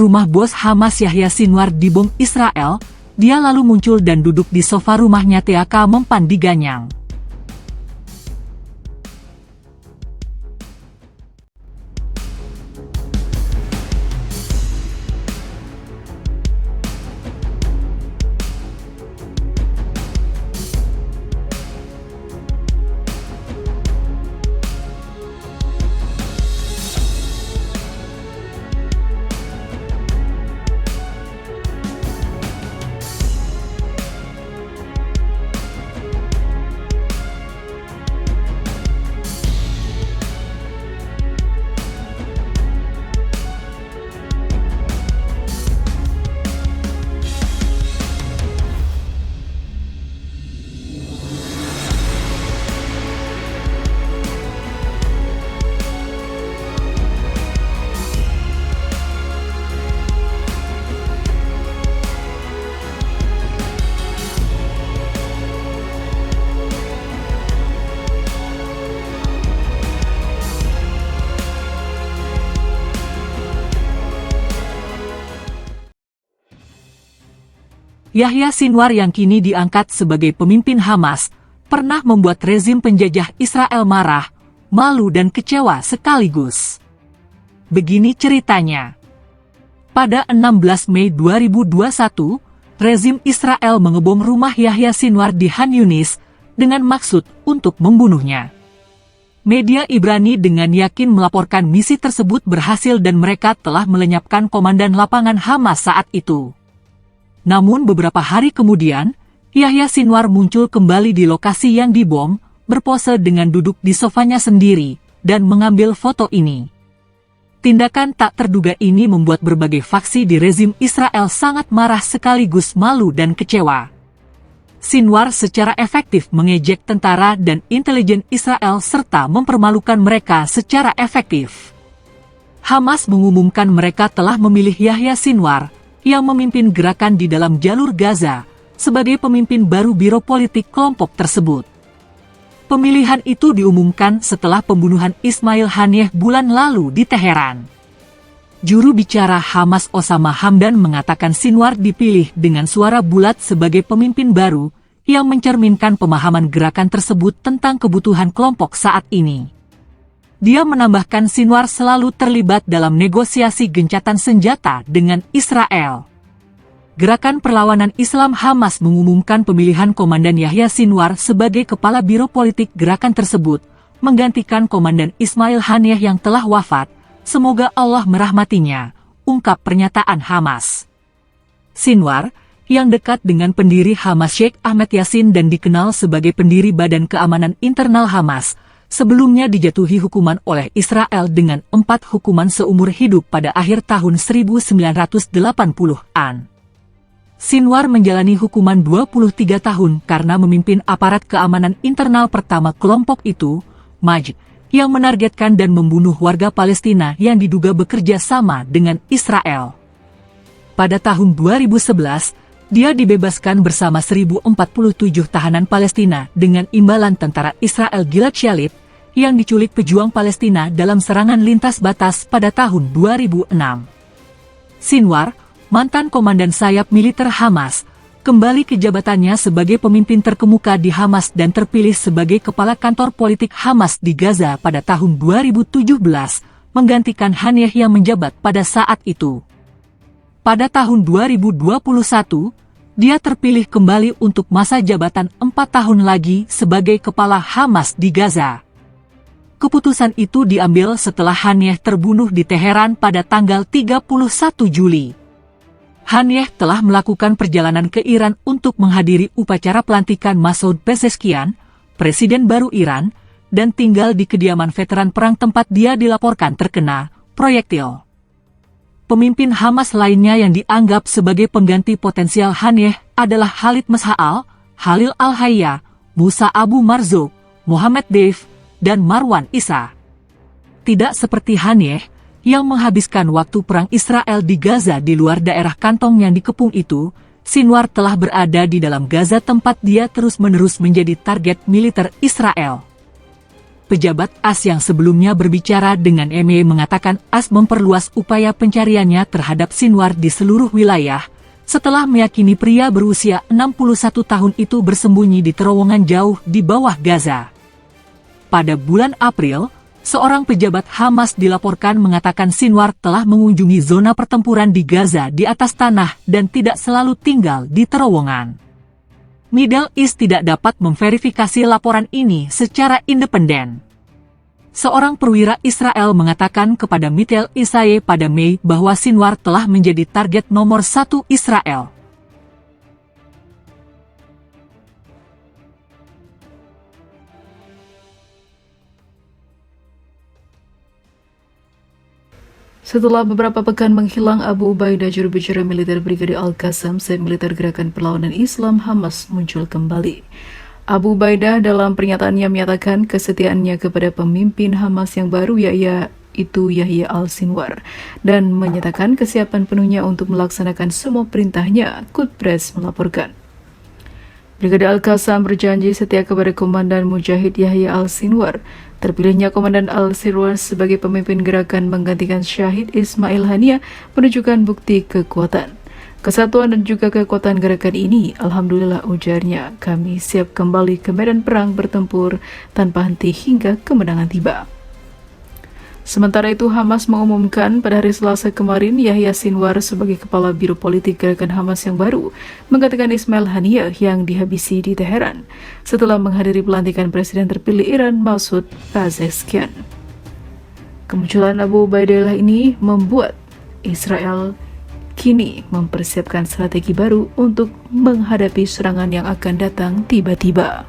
rumah bos Hamas Yahya Sinwar dibom Israel, dia lalu muncul dan duduk di sofa rumahnya TK mempan diganyang. Yahya Sinwar yang kini diangkat sebagai pemimpin Hamas, pernah membuat rezim penjajah Israel marah, malu dan kecewa sekaligus. Begini ceritanya. Pada 16 Mei 2021, rezim Israel mengebom rumah Yahya Sinwar di Khan Yunis dengan maksud untuk membunuhnya. Media Ibrani dengan yakin melaporkan misi tersebut berhasil dan mereka telah melenyapkan komandan lapangan Hamas saat itu. Namun beberapa hari kemudian, Yahya Sinwar muncul kembali di lokasi yang dibom, berpose dengan duduk di sofanya sendiri, dan mengambil foto ini. Tindakan tak terduga ini membuat berbagai faksi di rezim Israel sangat marah sekaligus malu dan kecewa. Sinwar secara efektif mengejek tentara dan intelijen Israel serta mempermalukan mereka secara efektif. Hamas mengumumkan mereka telah memilih Yahya Sinwar, yang memimpin gerakan di dalam jalur Gaza, sebagai pemimpin baru biro politik kelompok tersebut. Pemilihan itu diumumkan setelah pembunuhan Ismail Haniyeh bulan lalu di Teheran. Juru bicara Hamas Osama Hamdan mengatakan Sinwar dipilih dengan suara bulat sebagai pemimpin baru, yang mencerminkan pemahaman gerakan tersebut tentang kebutuhan kelompok saat ini. Dia menambahkan Sinwar selalu terlibat dalam negosiasi gencatan senjata dengan Israel. Gerakan Perlawanan Islam Hamas mengumumkan pemilihan Komandan Yahya Sinwar sebagai kepala biro politik gerakan tersebut, menggantikan Komandan Ismail Haniyeh yang telah wafat, semoga Allah merahmatinya, ungkap pernyataan Hamas. Sinwar, yang dekat dengan pendiri Hamas Sheikh Ahmed Yassin dan dikenal sebagai pendiri Badan Keamanan Internal Hamas, sebelumnya dijatuhi hukuman oleh Israel dengan 4 hukuman seumur hidup pada akhir tahun 1980-an. Sinwar menjalani hukuman 23 tahun karena memimpin aparat keamanan internal pertama kelompok itu, MAJ, yang menargetkan dan membunuh warga Palestina yang diduga bekerja sama dengan Israel. Pada tahun 2011, dia dibebaskan bersama 1047 tahanan Palestina dengan imbalan tentara Israel Gilad Shalit, yang diculik pejuang Palestina dalam serangan lintas batas pada tahun 2006. Sinwar, mantan komandan sayap militer Hamas, kembali ke jabatannya sebagai pemimpin terkemuka di Hamas dan terpilih sebagai kepala kantor politik Hamas di Gaza pada tahun 2017, menggantikan Haniyeh yang menjabat pada saat itu. Pada tahun 2021, dia terpilih kembali untuk masa jabatan 4 tahun lagi sebagai kepala Hamas di Gaza. Keputusan itu diambil setelah Haniyeh terbunuh di Teheran pada tanggal 31 Juli. Haniyeh telah melakukan perjalanan ke Iran untuk menghadiri upacara pelantikan Masoud Pezeshkian, presiden baru Iran, dan tinggal di kediaman veteran perang tempat dia dilaporkan terkena proyektil. Pemimpin Hamas lainnya yang dianggap sebagai pengganti potensial Haniyeh adalah Khalid Mash'al, Khalil Al-Hayya, Musa Abu Marzouk, Mohammed Deif, dan Marwan Issa. Tidak seperti Haniyeh, yang menghabiskan waktu perang Israel di Gaza di luar daerah kantong yang dikepung itu, Sinwar telah berada di dalam Gaza tempat dia terus-menerus menjadi target militer Israel. Pejabat AS yang sebelumnya berbicara dengan ME mengatakan AS memperluas upaya pencariannya terhadap Sinwar di seluruh wilayah, setelah meyakini pria berusia 61 tahun itu bersembunyi di terowongan jauh di bawah Gaza. Pada bulan April, seorang pejabat Hamas dilaporkan mengatakan Sinwar telah mengunjungi zona pertempuran di Gaza di atas tanah dan tidak selalu tinggal di terowongan. Middle East tidak dapat memverifikasi laporan ini secara independen. Seorang perwira Israel mengatakan kepada Mitel Isaye pada Mei bahwa Sinwar telah menjadi target nomor 1 Israel. Setelah beberapa pekan menghilang, Abu Ubaidah, juru bicara militer Brigade Al-Qassam, Sayap Militer Gerakan Perlawanan Islam Hamas, muncul kembali. Abu Ubaidah dalam pernyataannya menyatakan kesetiaannya kepada pemimpin Hamas yang baru, yaitu Yahya Al-Sinwar, dan menyatakan kesiapan penuhnya untuk melaksanakan semua perintahnya, Quds melaporkan. Brigade Al-Qassam berjanji setia kepada Komandan Mujahid Yahya Al-Sinwar. Terpilihnya Komandan Al-Sinwar sebagai pemimpin gerakan menggantikan Syahid Ismail Haniyah menunjukkan bukti kekuatan, kesatuan dan juga kekuatan gerakan ini. Alhamdulillah, ujarnya, kami siap kembali ke medan perang bertempur tanpa henti hingga kemenangan tiba. Sementara itu, Hamas mengumumkan pada hari Selasa kemarin Yahya Sinwar sebagai kepala Biro Politik Gerakan Hamas yang baru, menggantikan Ismail Haniyah yang dihabisi di Teheran setelah menghadiri pelantikan Presiden terpilih Iran Masoud Pezeshkian. Kemunculan Abu Ubaidah ini membuat Israel kini mempersiapkan strategi baru untuk menghadapi serangan yang akan datang tiba-tiba.